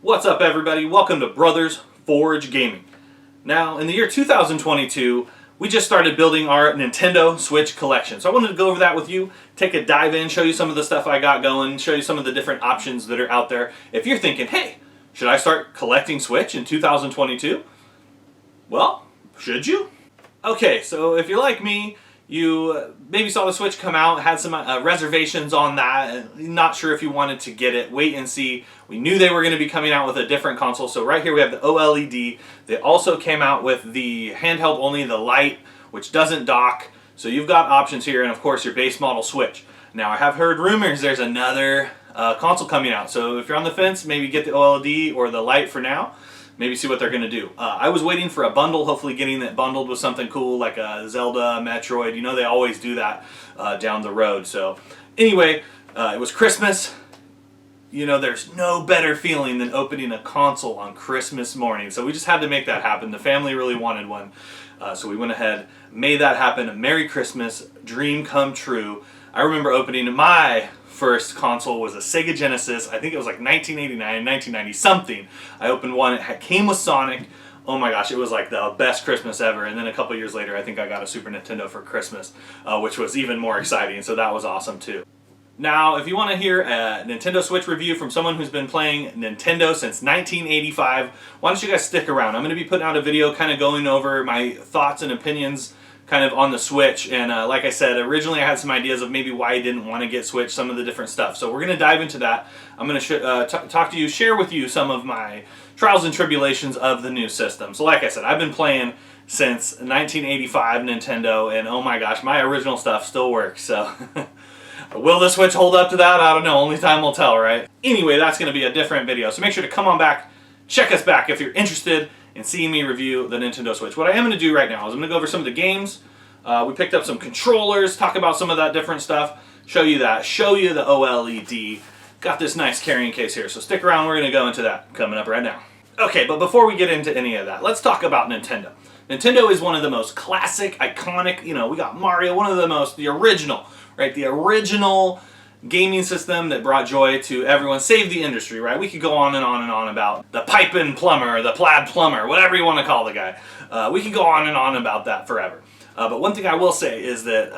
What's up, everybody? Welcome to Brothers Forge Gaming. Now, in the year 2022, we just started building our Nintendo Switch collection. So I wanted to go over that with you, take a dive in, show you some of the stuff I got going, show you some of the different options that are out there. If you're thinking, hey, should I start collecting Switch in 2022? Well, should you? Okay, so if you're like me, you maybe saw the Switch come out, had some reservations on that, not sure if you wanted to get it, wait and see. We knew they were going to be coming out with a different console, so right here we have the OLED. They also came out with the handheld only, the Lite, which doesn't dock, so you've got options here, and of course your base model Switch. Now I have heard rumors there's another console coming out, so if you're on the fence, maybe get the OLED or the Lite for now. Maybe see what they're going to do. I was waiting for a bundle, hopefully getting it bundled with something cool like a Zelda, Metroid. You know they always do that down the road. So anyway, it was Christmas. You know there's no better feeling than opening a console on Christmas morning. So we just had to make that happen. The family really wanted one. So we went ahead, made that happen. Merry Christmas, dream come true. I remember opening my first console was a Sega Genesis. I think it was like 1989, 1990 something. I opened one. It came with Sonic. Oh my gosh, it was like the best Christmas ever. And then a couple years later, I think I got a Super Nintendo for Christmas, which was even more exciting. So that was awesome too. Now, if you want to hear a Nintendo Switch review from someone who's been playing Nintendo since 1985, why don't you guys stick around? I'm going to be putting out a video kind of going over my thoughts and opinions kind of on the Switch, and like I said, originally I had some ideas of maybe why I didn't want to get Switch, some of the different stuff. So we're going to dive into that. I'm going to talk to you, share with you some of my trials and tribulations of the new system. So like I said, I've been playing since 1985 Nintendo, and oh my gosh, my original stuff still works. So will the Switch hold up to that? I don't know. Only time will tell, right? Anyway, that's going to be a different video. So make sure to come on back, check us back if you're interested in seeing me review the Nintendo Switch. What I am going to do right now is I'm going to go over some of the games. We picked up some controllers, talk about some of that different stuff, show you that, show you the OLED. Got this nice carrying case here, so stick around. We're going to go into that coming up right now. Okay, but before we get into any of that, let's talk about Nintendo. Nintendo is one of the most classic, iconic, you know, we got Mario, one of the original, right? The original gaming system that brought joy to everyone, saved the industry, right? We could go on and on and on about the piping plumber, the plaid plumber, whatever you want to call the guy. We could go on and on about that forever. But one thing I will say is that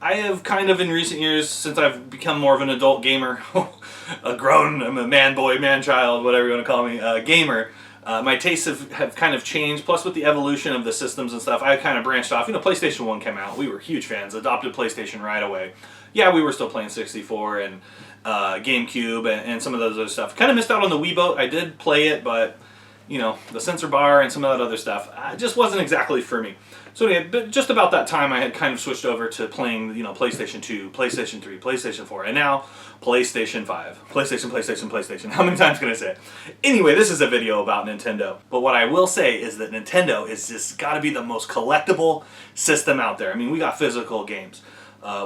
I have kind of in recent years, since I've become more of an adult gamer, I'm a man boy, man child, whatever you want to call me, gamer, my tastes have kind of changed. Plus with the evolution of the systems and stuff, I kind of branched off. You know, PlayStation 1 came out. We were huge fans. Adopted PlayStation right away. Yeah, we were still playing 64 and GameCube and some of those other stuff. Kind of missed out on the Wii Boat. I did play it, but you know, the sensor bar and some of that other stuff just wasn't exactly for me. So anyway, just about that time I had kind of switched over to playing, you know, PlayStation 2, PlayStation 3, PlayStation 4, and now PlayStation 5. PlayStation. How many times can I say it? Anyway, this is a video about Nintendo. But what I will say is that Nintendo is just got to be the most collectible system out there. I mean, we got physical games.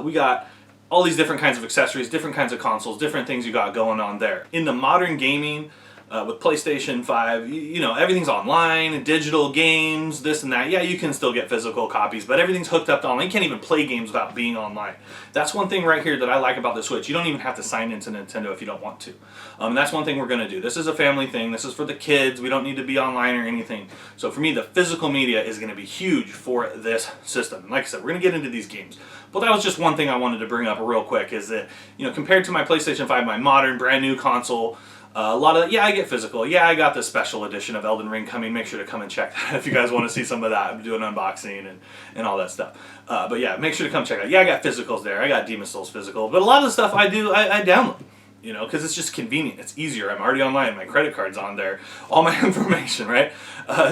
We got all these different kinds of accessories, different kinds of consoles, different things you got going on there. In the modern gaming, with PlayStation 5, you know, everything's online, digital games, this and that. Yeah, you can still get physical copies, but everything's hooked up to online. You can't even play games without being online. That's one thing right here that I like about the Switch. You don't even have to sign into Nintendo if you don't want to. That's one thing we're going to do. This is a family thing. This is for the kids. We don't need to be online or anything. So for me, the physical media is going to be huge for this system. Like I said, we're going to get into these games. But that was just one thing I wanted to bring up real quick is that, you know, compared to my PlayStation 5, my modern, brand new console, a lot of, yeah, I get physical. Yeah, I got the special edition of Elden Ring coming. Make sure to come and check that if you guys want to see some of that. I'm doing unboxing and all that stuff. But yeah, make sure to come check it out. Yeah, I got physicals there. I got Demon Souls physical. But a lot of the stuff I do, I download. You know, because it's just convenient. It's easier. I'm already online. My credit card's on there. All my information, right?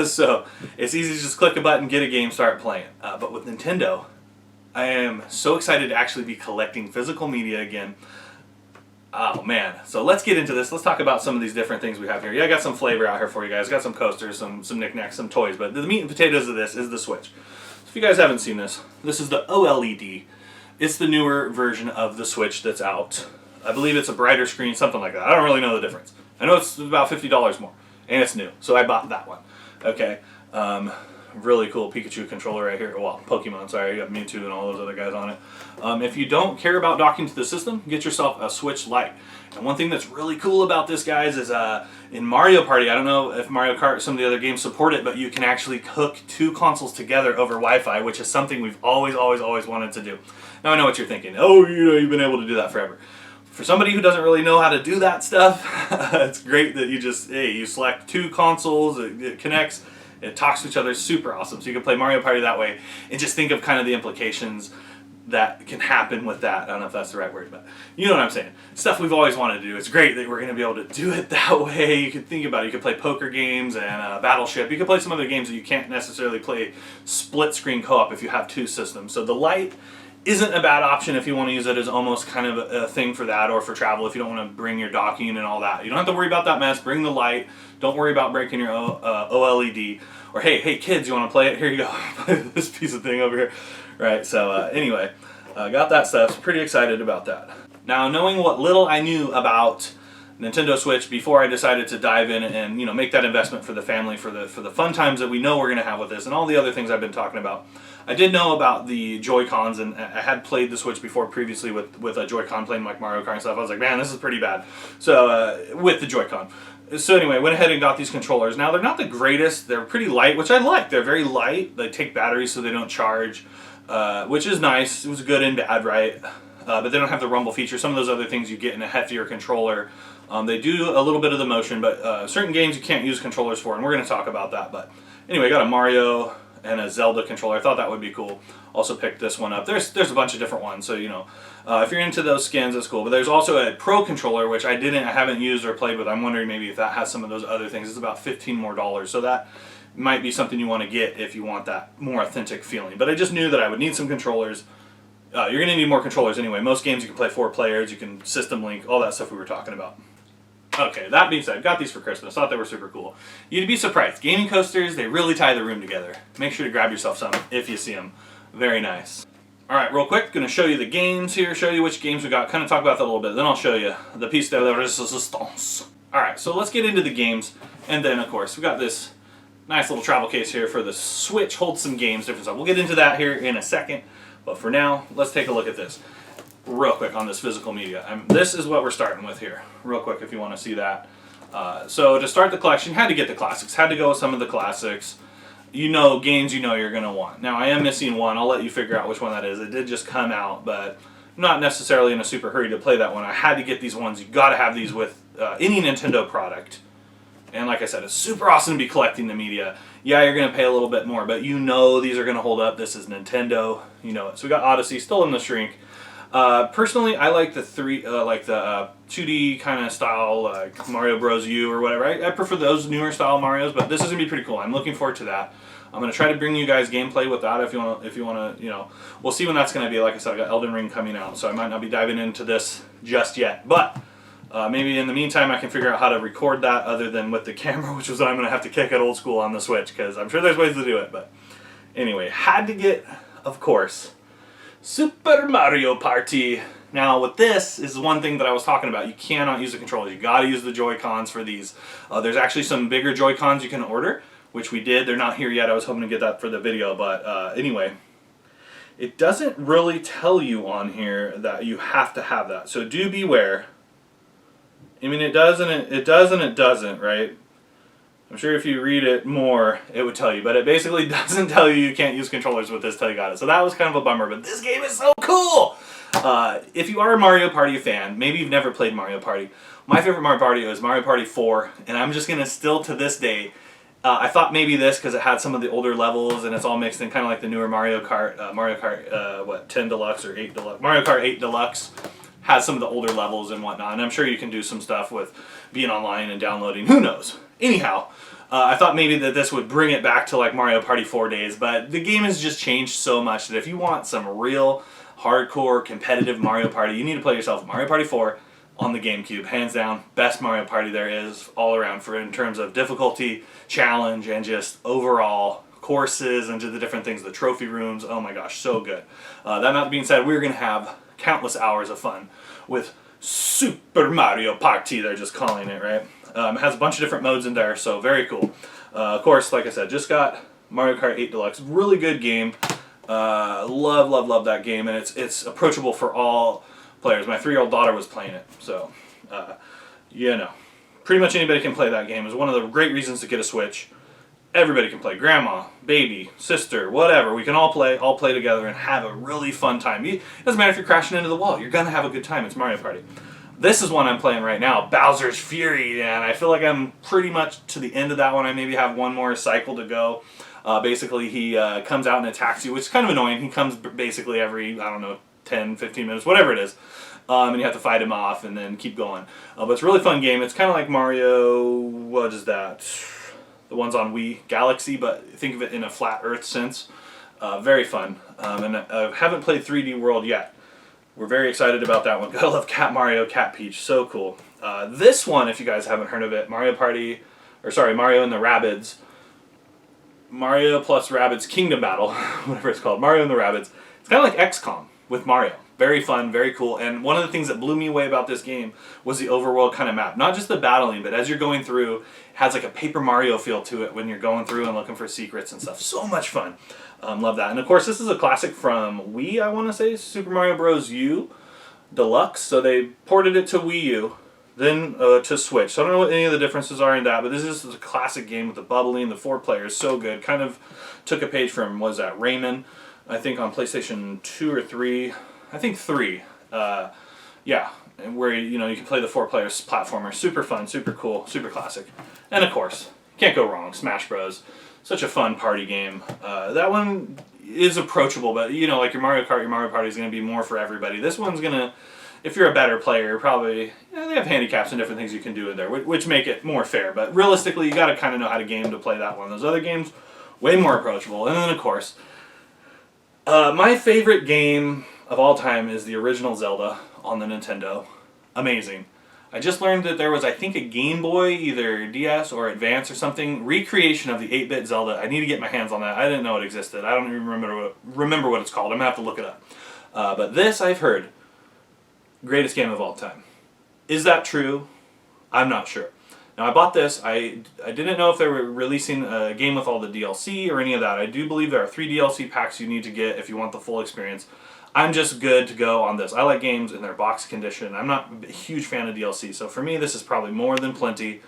So it's easy to just click a button, get a game, start playing. But with Nintendo, I am so excited to actually be collecting physical media again. Oh man, so let's get into this. Let's talk about some of these different things we have here. Yeah, I got some flavor out here for you guys. Got some coasters, some knickknacks, some toys, but the meat and potatoes of this is the Switch. If you guys haven't seen this, this is the OLED. It's the newer version of the Switch that's out. I believe it's a brighter screen, something like that. I don't really know the difference. I know it's about $50 more, and it's new, so I bought that one. Okay, really cool Pikachu controller right here. Well, Pokemon, sorry, I got Mewtwo and all those other guys on it. If you don't care about docking to the system, get yourself a Switch Lite. And one thing that's really cool about this, guys, is in Mario Party, I don't know if Mario Kart, some of the other games support it, but you can actually hook two consoles together over Wi-Fi, which is something we've always wanted to do. Now I know what you're thinking. Oh, you've been able to do that forever. For somebody who doesn't really know how to do that stuff, it's great that you select two consoles, it connects, it talks to each other, super awesome. So you can play Mario Party that way, and just think of kind of the implications that can happen with that. I don't know if that's the right word, but you know what I'm saying. Stuff we've always wanted to do. It's great that we're going to be able to do it that way. You can think about it. You can play poker games and Battleship. You can play some other games that you can't necessarily play split screen co-op if you have two systems. So the Lite isn't a bad option if you want to use it as almost kind of a thing for that, or for travel if you don't want to bring your docking and all that. You don't have to worry about that mess. Bring the Lite. Don't worry about breaking your OLED. Or hey kids, you want to play it? Here you go. This piece of thing over here. Right, so anyway, got that stuff. Pretty excited about that. Now, knowing what little I knew about Nintendo Switch before I decided to dive in and make that investment for the family, for the fun times that we know we're going to have with this, and all the other things I've been talking about. I did know about the Joy-Cons, and I had played the Switch before previously with a Joy-Con playing like Mario Kart and stuff. I was like, man, this is pretty bad. So with the Joy-Con. So anyway, went ahead and got these controllers. Now, they're not the greatest. They're pretty light, which I like. They're very light. They take batteries so they don't charge, which is nice. It was good and bad, right? But they don't have the rumble feature. Some of those other things you get in a heftier controller. They do a little bit of the motion, but certain games you can't use controllers for, and we're going to talk about that. But anyway, I got a Mario and a Zelda controller. I thought that would be cool. Also picked this one up. There's a bunch of different ones, so if you're into those skins, that's cool. But there's also a Pro controller, which I haven't used or played with. I'm wondering maybe if that has some of those other things. It's about $15 more, so that might be something you want to get if you want that more authentic feeling. But I just knew that I would need some controllers. You're going to need more controllers anyway. Most games you can play 4 players, you can system link, all that stuff we were talking about. Okay, that being said, got these for Christmas. Thought they were super cool. You'd be surprised. Gaming coasters, they really tie the room together. Make sure to grab yourself some if you see them. Very nice. Alright, real quick, going to show you the games here, show you which games we got, kind of talk about that a little bit, then I'll show you the piece de resistance. Alright, so let's get into the games, and then, of course, we got this nice little travel case here for the Switch, holds some games, different stuff. We'll get into that here in a second, but for now, let's take a look at this real quick on this physical media. This is what we're starting with here, real quick if you want to see that. So to start the collection, had to get the classics, had to go with some of the classics. Games you're going to want. Now, I am missing one. I'll let you figure out which one that is. It did just come out, but I'm not necessarily in a super hurry to play that one. I had to get these ones. You got to have these with any Nintendo product. And like I said, it's super awesome to be collecting the media. Yeah, you're going to pay a little bit more, but these are going to hold up. This is Nintendo. You know it. So we got Odyssey still in the shrink. Personally, I like the 2D kind of style, like Mario Bros. U or whatever. I prefer those newer style Marios, but this is gonna be pretty cool. I'm looking forward to that. I'm gonna try to bring you guys gameplay with that if you want to, we'll see when that's gonna be. Like I said, I got Elden Ring coming out, so I might not be diving into this just yet, but maybe in the meantime I can figure out how to record that other than with the camera, which is what I'm gonna have to kick it old school on the Switch, because I'm sure there's ways to do it. But anyway, had to get, of course, Super Mario Party. Now with this is one thing that I was talking about. You cannot use the controllers. You got to use the Joy-Cons for these. There's actually some bigger Joy-Cons you can order, which we did. They're not here yet. I was hoping to get that for the video, but anyway. It doesn't really tell you on here that you have to have that. So do beware. I mean, it does and it doesn't, right? I'm sure if you read it more, it would tell you. But it basically doesn't tell you can't use controllers with this till you got it. So that was kind of a bummer. But this game is so cool! If you are a Mario Party fan, maybe you've never played Mario Party. My favorite Mario Party was Mario Party 4. And I'm just going to still, to this day, I thought maybe this because it had some of the older levels and it's all mixed in, kind of like the newer Mario Kart, 10 Deluxe or 8 Deluxe. Mario Kart 8 Deluxe has some of the older levels and whatnot. And I'm sure you can do some stuff with being online and downloading. Who knows? Anyhow, I thought maybe that this would bring it back to like Mario Party 4 days, but the game has just changed so much that if you want some real hardcore competitive Mario Party, you need to play yourself Mario Party 4 on the GameCube. Hands down, best Mario Party there is all around in terms of difficulty, challenge, and just overall courses and just the different things, the trophy rooms. Oh my gosh, so good. That not being said, we're going to have countless hours of fun with Super Mario Party, they're just calling it, right? It has a bunch of different modes in there, so very cool. Of course, like I said, just got Mario Kart 8 Deluxe. Really good game. Love that game, and it's approachable for all players. My 3-year-old daughter was playing it, so you know, pretty much anybody can play that game. It's one of the great reasons to get a Switch. Everybody can play. Grandma, baby, sister, whatever. We can all play together and have a really fun time. It doesn't matter if you're crashing into the wall. You're gonna have a good time. It's Mario Party. This is one I'm playing right now, Bowser's Fury, and I feel like I'm pretty much to the end of that one. I maybe have one more cycle to go. Basically, he comes out and attacks you, which is kind of annoying. He comes basically every, I don't know, 10, 15 minutes, whatever it is. And you have to fight him off and then keep going. But it's a really fun game. It's kind of like Mario, what is that? The ones on Wii, Galaxy, but think of it in a flat Earth sense. Very fun. And I haven't played 3D World yet. We're very excited about that one. Gotta love Cat Mario, Cat Peach, so cool. This one, if you guys haven't heard of it, Mario and the Rabbids. Mario plus Rabbids Kingdom Battle, whatever it's called. Mario and the Rabbids. It's kind of like XCOM with Mario. Very fun, very cool. And one of the things that blew me away about this game was the overworld kind of map. Not just the battling, but as you're going through, it has like a Paper Mario feel to it when you're going through and looking for secrets and stuff. So much fun. Love that. And of course, this is a classic from Wii, I want to say. Super Mario Bros. U Deluxe. So they ported it to Wii U, then to Switch. So I don't know what any of the differences are in that, but this is a classic game with the bubbling, the 4 players, so good. Kind of took a page from, what was that, Rayman, I think on PlayStation 2 or 3. I think 3. Yeah, where you can play the 4 players platformer. Super fun, super cool, super classic. And of course, can't go wrong, Smash Bros. Such a fun party game. That one is approachable, but like your Mario Kart, your Mario Party is going to be more for everybody. This one's going to, if you're a better player, probably, they have handicaps and different things you can do in there, which make it more fair. But realistically, you got to kind of know how to game to play that one. Those other games, way more approachable. And then, of course, my favorite game of all time is the original Zelda on the Nintendo. Amazing. I just learned that there was, I think, a Game Boy, either DS or Advance or something, recreation of the 8-bit Zelda. I need to get my hands on that. I didn't know it existed. I don't even remember what it's called. I'm going to have to look it up. But this, I've heard, greatest game of all time. Is that true? I'm not sure. Now, I bought this. I didn't know if they were releasing a game with all the DLC or any of that. I do believe there are 3 DLC packs you need to get if you want the full experience. I'm just good to go on this. I like games in their box condition. I'm not a huge fan of DLC, so for me, this is probably more than plenty.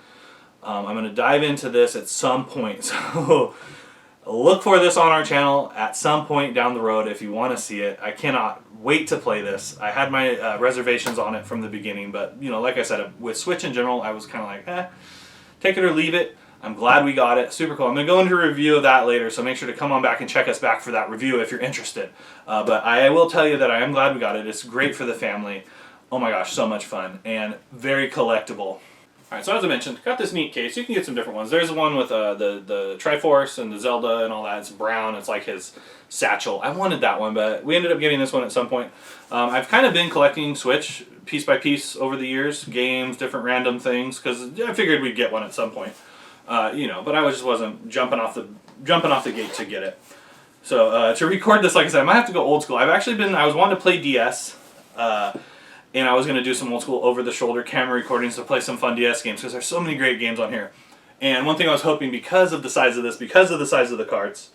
I'm going to dive into this at some point. So look for this on our channel at some point down the road if you want to see it. I cannot wait to play this. I had my reservations on it from the beginning, but like I said, with Switch in general, I was kind of like, take it or leave it. I'm glad we got it. Super cool. I'm going to go into a review of that later, so make sure to come on back and check us back for that review if you're interested. But I will tell you that I am glad we got it. It's great for the family. Oh my gosh, so much fun and very collectible. Alright, so as I mentioned, got this neat case. You can get some different ones. There's one with the Triforce and the Zelda and all that. It's brown. It's like his satchel. I wanted that one, but we ended up getting this one at some point. I've kind of been collecting Switch piece by piece over the years. Games, different random things, because I figured we'd get one at some point. But I just wasn't jumping off the gate to get it. So to record this, like I said, I might have to go old school. I was wanting to play DS, and I was going to do some old school over-the-shoulder camera recordings to play some fun DS games, because there's so many great games on here. And one thing I was hoping, because of the size of this, because of the size of the carts,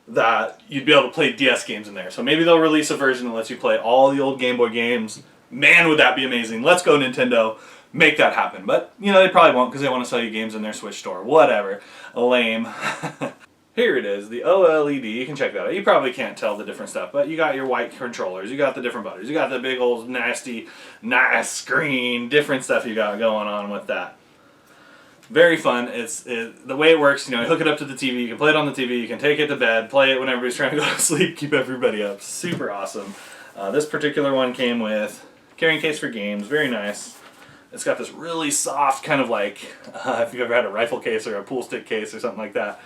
that you'd be able to play DS games in there. So maybe they'll release a version that lets you play all the old Game Boy games. Man, would that be amazing. Let's go, Nintendo. Make that happen. But, they probably won't, because they want to sell you games in their Switch store. Whatever. Lame. Here it is, the OLED. You can check that out. You probably can't tell the different stuff, but you got your white controllers, you got the different buttons, you got the big old nasty, nice screen, different stuff you got going on with that. Very fun. The way it works, you hook it up to the TV, you can play it on the TV, you can take it to bed, play it when everybody's trying to go to sleep, keep everybody up. Super awesome. This particular one came with carrying case for games, very nice. It's got this really soft kind of like, if you've ever had a rifle case or a pool stick case or something like that.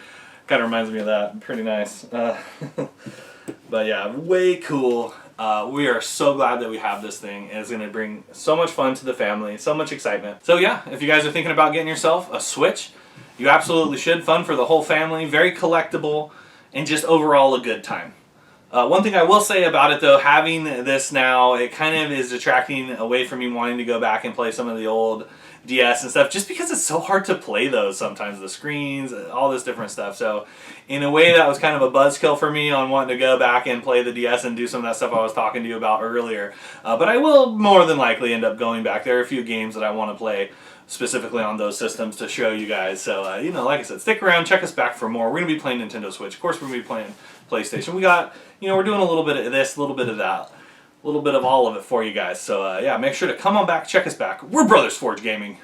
Kind of reminds me of that. Pretty nice. But yeah, way cool. We are so glad that we have this thing. It's going to bring so much fun to the family, so much excitement. So yeah, if you guys are thinking about getting yourself a Switch, you absolutely should. Fun for the whole family, very collectible, and just overall a good time. One thing I will say about it though, having this now, it kind of is detracting away from me wanting to go back and play some of the old DS and stuff, just because it's so hard to play those sometimes, the screens, all this different stuff. So in a way that was kind of a buzzkill for me on wanting to go back and play the DS and do some of that stuff I was talking to you about earlier. But I will more than likely end up going back. There are a few games that I want to play specifically on those systems to show you guys. So, like I said, stick around, check us back for more. We're going to be playing Nintendo Switch. Of course, we're going to be playing PlayStation. We got, we're doing a little bit of this, a little bit of that, a little bit of all of it for you guys. So, make sure to come on back, check us back. We're Brothers Forge Gaming.